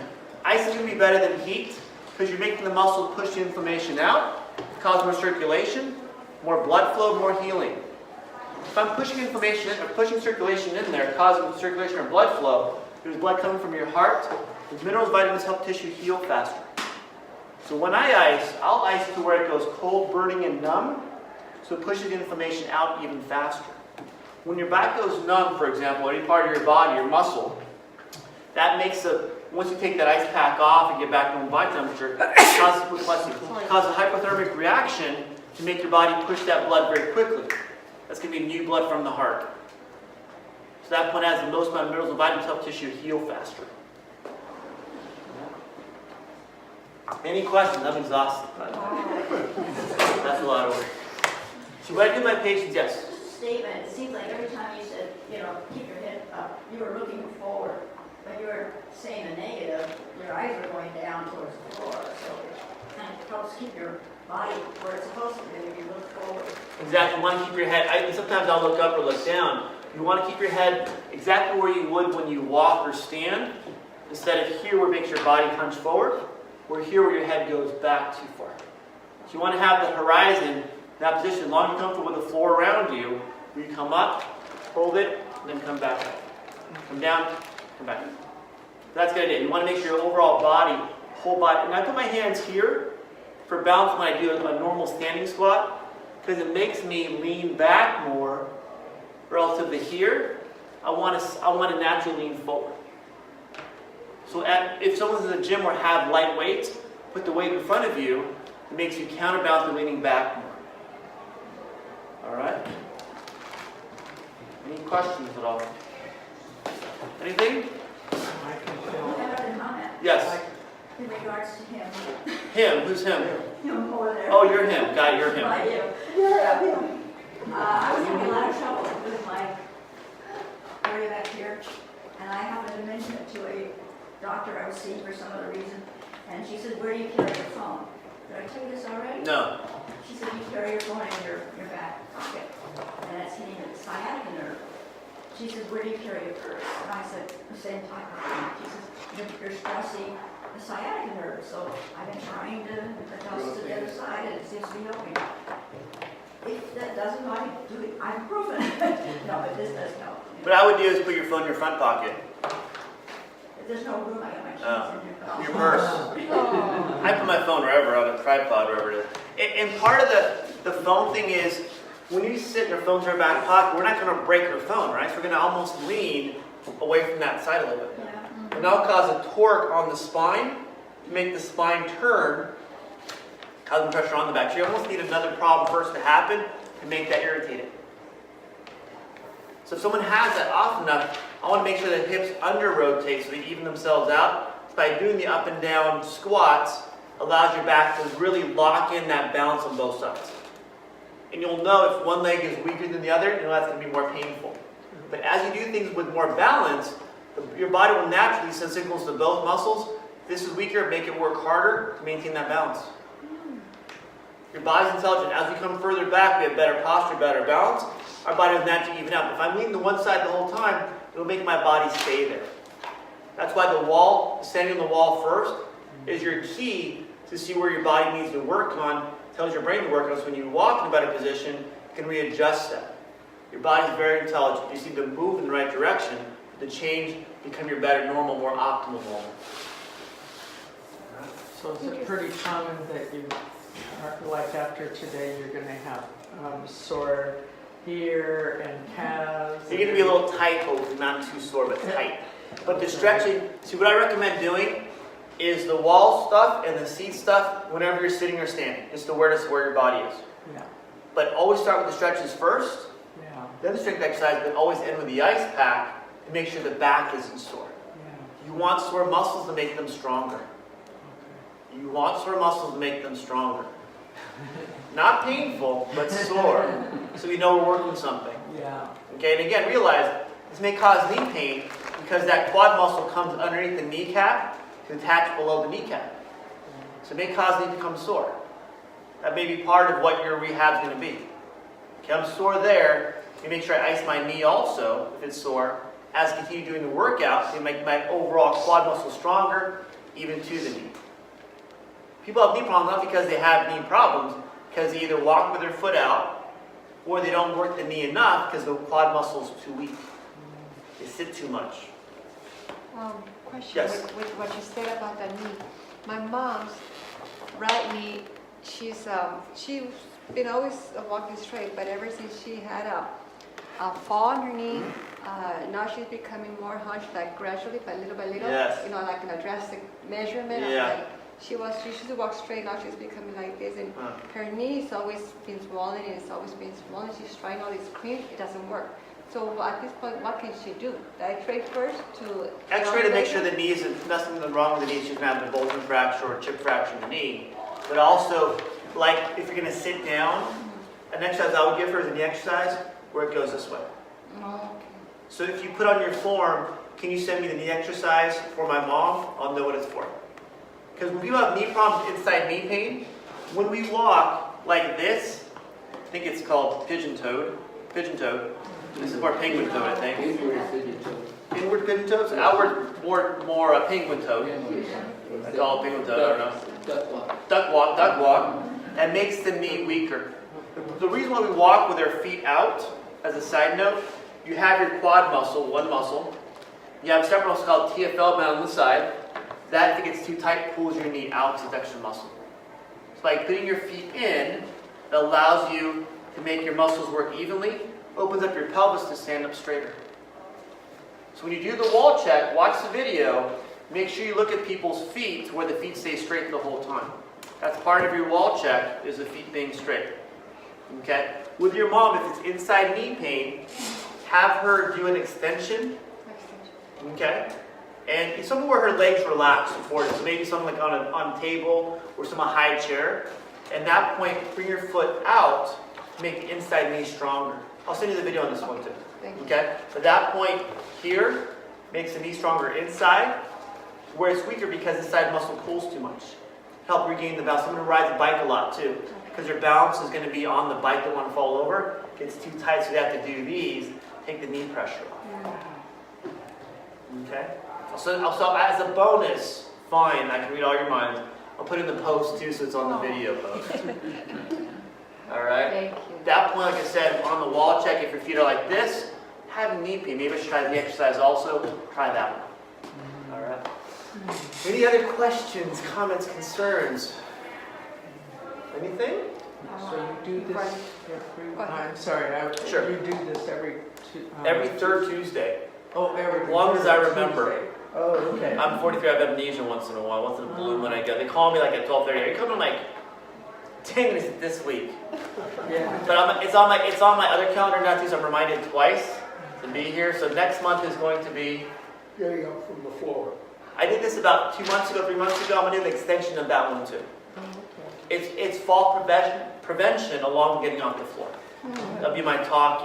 ice is going to be better than heat because you're making the muscle push the inflammation out, cause more circulation, more blood flow, more healing. If I'm pushing inflammation or pushing circulation in there, causing circulation or blood flow, there's blood coming from your heart. The minerals, vitamins help tissue heal faster. So when I ice, I'll ice to where it goes cold, burning, and numb, so it pushes the inflammation out even faster. When your back goes numb, for example, any part of your body, your muscle, that makes once you take that ice pack off and get back to body temperature, it causes a hypothermic reaction to make your body push that blood very quickly. That's going to be new blood from the heart. So that point has the most amount of minerals and vitamins help tissue heal faster. Any questions? I'm exhausted. That's a lot of work. So what I do with my patients, yes. Statement, it seems like every time you said, keep your head up, you were looking forward. When you were saying a negative, your eyes were going down towards the floor, so it kind of helps keep your body where it's supposed to be if you look forward. Exactly. You want to keep your head, sometimes I'll look up or look down. You want to keep your head exactly where you would when you walk or stand, instead of here where it makes your body hunch forward, or here where your head goes back too far. So you want to have the horizon in that position, as long as you're comfortable with the floor around you, where you come up, hold it, and then come back up. Come down, come back up. That's a good idea. You want to make sure your overall body, whole body, and I put my hands here for balance when I do a normal standing squat, because it makes me lean back more relative to here. I want to naturally lean forward. So if someone's in the gym or have light weights, put the weight in front of you. It makes you counterbalance the leaning back more. All right? Any questions at all? Anything? I can feel. I have a comment. Yes. In regards to him. Him. Who's him? Him over there. Oh, you're him. Guy, you're him. Right, you. Yeah. I was having a lot of trouble with my area back here, and I happened to mention it to a doctor I was seeing for some other reason, and she said, where do you carry your phone? Did I tell you this already? No. She said, you carry your phone in your back pocket, and that's hitting the sciatica nerve. She says, where do you carry your purse? And I said, the same pocket. She says, you're stressing the sciatica nerve, so I've been trying to adjust to the other side, and it seems to be helping. If that doesn't do it, I'm proven. No, but this does help. What I would do is put your phone in your front pocket. If there's no room, I got my keys in Your purse. I put my phone wherever, on a tripod, wherever it is. And part of the phone thing is, when you sit in your phone's in our back pocket, we're not going to break your phone, right? So we're going to almost lean away from that side a little bit. Yeah. And that'll cause a torque on the spine to make the spine turn, causing pressure on the back. So you almost need another problem first to happen to make that irritated. So if someone has that often enough, I want to make sure that hips under rotate so they even themselves out. So by doing the up and down squats, allows your back to really lock in that balance on both sides. And you'll know if one leg is weaker than the other, you know that's going to be more painful. But as you do things with more balance, your body will naturally send signals to both muscles. If this is weaker, make it work harder to maintain that balance. Your body's intelligent. As we come further back, we have better posture, better balance. Our body will naturally even out. If I'm leaning to one side the whole time, it'll make my body stay there. That's why the wall, standing on the wall first, is your key to see where your body needs to work on, tells your brain to work on. So when you walk in a better position, you can readjust that. Your body's very intelligent. You just need to move in the right direction to change, become your better, normal, more optimal normal. So is it pretty common that you, like after today, you're going to have sore here and calves? You're going to be a little tight, hopefully, not too sore, but tight. But the stretching, see what I recommend doing is the wall stuff and the seat stuff whenever you're sitting or standing. Just awareness of where your body is. Yeah. But always start with the stretches first, Yeah. then the strength exercise, but always end with the ice pack to make sure the back isn't sore. Yeah. You want sore muscles to make them stronger. Okay. You want sore muscles to make them stronger. Not painful, but sore. So we know we're working something. Yeah. Okay, and again, realize this may cause knee pain because that quad muscle comes underneath the kneecap to attach below the kneecap. So it may cause knee to become sore. That may be part of what your rehab's going to be. Okay, I'm sore there. You make sure I ice my knee also if it's sore. As I continue doing the workout, to make my overall quad muscle stronger, even to the knee. People have knee problems not because they have knee problems, because they either walk with their foot out, or they don't work the knee enough because the quad muscle's too weak. They sit too much. Question Yes. with what you said about the knee. My mom's right knee, she's been always walking straight, but ever since she had a fall on her knee, now she's becoming more hunched, like gradually, by little, Yes. like in a drastic measurement. Of Yeah. like, she used to walk straight, now she's becoming like this, and her knee's always been swollen, and it's always been swollen. She's trying all this cream, it doesn't work. So at this point, what can she do? The X-ray first to... X-ray to make sure the knee isn't nothing wrong with the knee. She's gonna have a bulging fracture or a chip fracture in the knee. But also, like if you're gonna sit down, an exercise I would give her is a knee exercise where it goes this way. Okay. So if you put on your form, can you send me the knee exercise for my mom? I'll know what it's for. Because when people have knee problems, inside knee pain, when we walk like this, I think it's called pigeon-toed. This is more penguin toed, I think. Inward pigeon toes? Outward, more penguin toed. I call it penguin toed, I don't know. Duck walk. That makes the knee weaker. The reason why we walk with our feet out, as a side note, you have your quad muscle, one muscle. You have a separate muscle called TFL down on the side. That, if it gets too tight, pulls your knee out to the extra muscle. So by putting your feet in, it allows you to make your muscles work evenly, opens up your pelvis to stand up straighter. So when you do the wall check, watch the video, make sure you look at people's feet where the feet stay straight the whole time. That's part of your wall check, is the feet being straight. Okay? With your mom, if it's inside knee pain, have her do an extension. Okay? And something where her legs relax forward. So maybe something like on a table or some high chair. And at that point, bring your foot out to make the inside knee stronger. I'll send you the video on this one too. Okay? At that point here, makes the knee stronger inside, where it's weaker because the side muscle pulls too much. Help regain the balance. Someone who rides a bike a lot too, because your balance is going to be on the bike, don't want to fall over. Gets too tight, so you have to do these. Take the knee pressure off. Okay? So as a bonus, fine, I can read all your minds. I'll put it in the post too, so it's on the video post. All right? Thank you. At that point, like I said, on the wall check, if your feet are like this, have knee pain. Maybe I should try the exercise also. Try that one. All right? Any other questions, comments, concerns? Anything? So you do this every, Go ahead. I'm sorry, Sure. you do this every Every third Tuesday. Oh, every As long as I third remember. Tuesday. Oh, okay. I'm 43, I have amnesia once in a while. Once in a blue when I go. They call me like at 12:30. Are you coming like 10 minutes this week? Yeah. But it's on my other calendar now too, so I'm reminded twice to be here. So next month is going to be, Getting up from the floor. I did this about 2 months ago, 3 months ago. I'm going to do the extension of that one too. It's fall prevention along with getting off the floor. That'll be my talk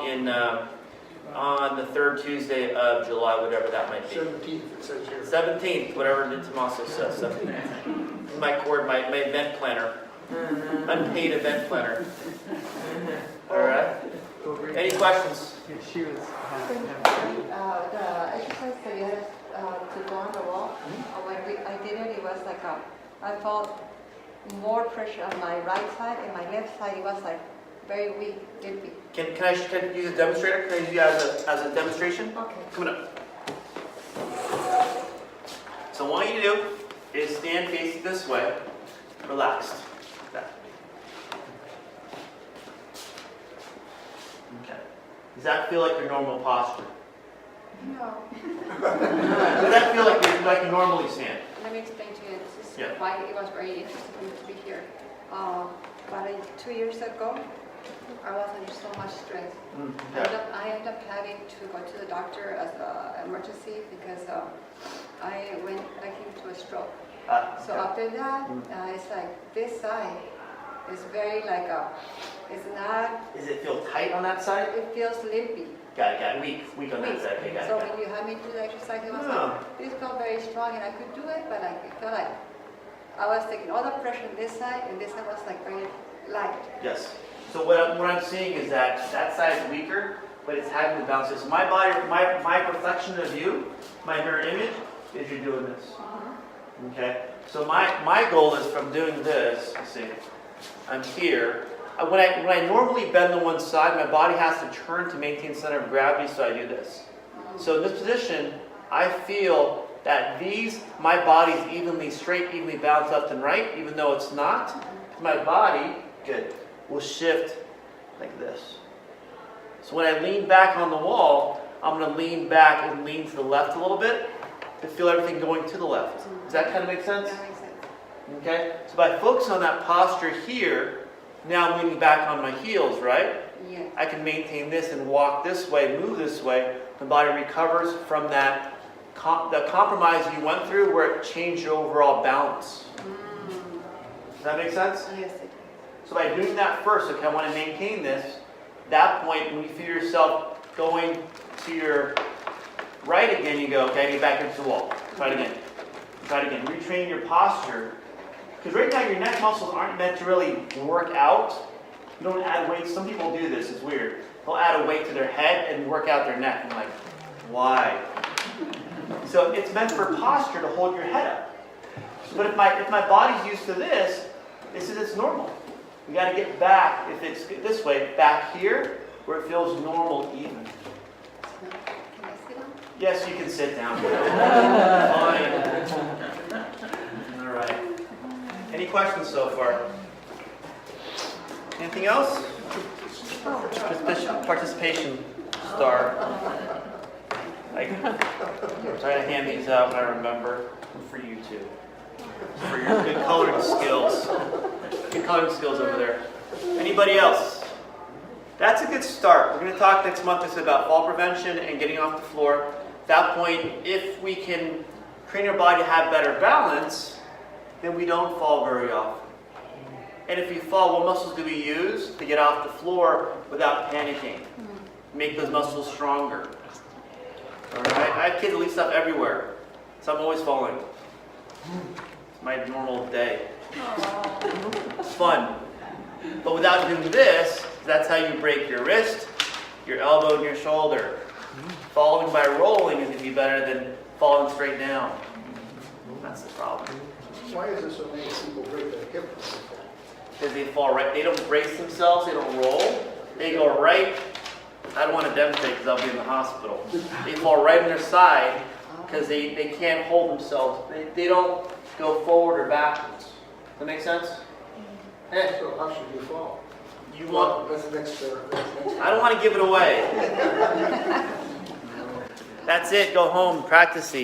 on the third Tuesday of July, whatever that might be. 17th, it says here. 17th, whatever Tommaso says, 17th. My event planner. Unpaid event planner. All right. Any questions? She was. The exercise that you had to go on the wall, when I did it, it was like I felt more pressure on my right side, and my left side, it was like very weak, limpy. Can I use a demonstrator? Can I use you as a demonstration? Okay. Coming up. So what I want you to do is stand facing this way, relaxed. Like that. Okay. Does that feel like your normal posture? No. Does that feel like you normally stand? Let me explain to you. This is Yeah. why it was very interesting for me to be here. About 2 years ago, I was under so much stress. Okay. I ended up having to go to the doctor as an emergency because I came to a stroke. So after that, it's like this side is very like it's not. Does it feel tight on that side? It feels limpy. Got it. Weak on that side. Okay, got So it. when you had me do the exercise, it was Oh. like this felt very strong and I could do it, but like it felt like I was taking all the pressure on this side, and this side was like very light. Yes. So what I'm seeing is that side is weaker, but it's having the bounce. So my body, my reflection of you, my mirror image, is you're doing this. Okay. So my goal is from doing this. Let's see. I'm here. When I normally bend to one side, my body has to turn to maintain center of gravity, so I do this. So in this position, I feel that my body's evenly straight, evenly balanced left and right, even though it's not. My body, good, will shift like this. So when I lean back on the wall, I'm going to lean back and lean to the left a little bit to feel everything going to the left. Does that kind of make sense? That makes sense. Okay? So by focusing on that posture here, now I'm leaning back on my heels, right? Yes. I can maintain this and walk this way, move this way. The body recovers from that the compromise you went through where it changed your overall balance. Does that make sense? Yes, it So by doing that first, okay, I want to maintain this. That point, when you feel yourself going to your right again, you go, okay, get back into the wall. Try it again. Try it again. Retrain your posture. Because right now your neck muscles aren't meant to really work out. You don't add weight. Some people do this. It's weird. They'll add a weight to their head and work out their neck. I'm like, why? So it's meant for posture to hold your head up. But if my body's used to this, it's normal. We got to get back, if it's this way, back here where it feels normal even. is. Can I sit down? Yes, you can sit down. Fine. All right. Any questions so far? Anything else? Participation star. I'm trying to hand these out when I remember. For you too. For your good coloring skills. Good coloring skills over there. Anybody else? That's a good start. We're going to talk next month about fall prevention and getting off the floor. At that point, if we can train our body to have better balance, then we don't fall very often. And if you fall, what muscles do we use to get off the floor without panicking? Make those muscles stronger. All right? I have kids that leave stuff everywhere, so I'm always falling. It's my normal day. It's fun. But without doing this, that's how you break your wrist, your elbow, and your shoulder. Falling by rolling is going to be better than falling straight down. That's the problem. Why is there so many people break their hip? Because they fall right. They don't brace themselves. They don't roll. They go right. I don't want to demonstrate because I'll be in the hospital. They fall right on their side because they can't hold themselves. They don't go forward or backwards. Does that make sense? So how should you fall? You want. That's the next. I don't want to give it away. That's it. Go home. Practice these.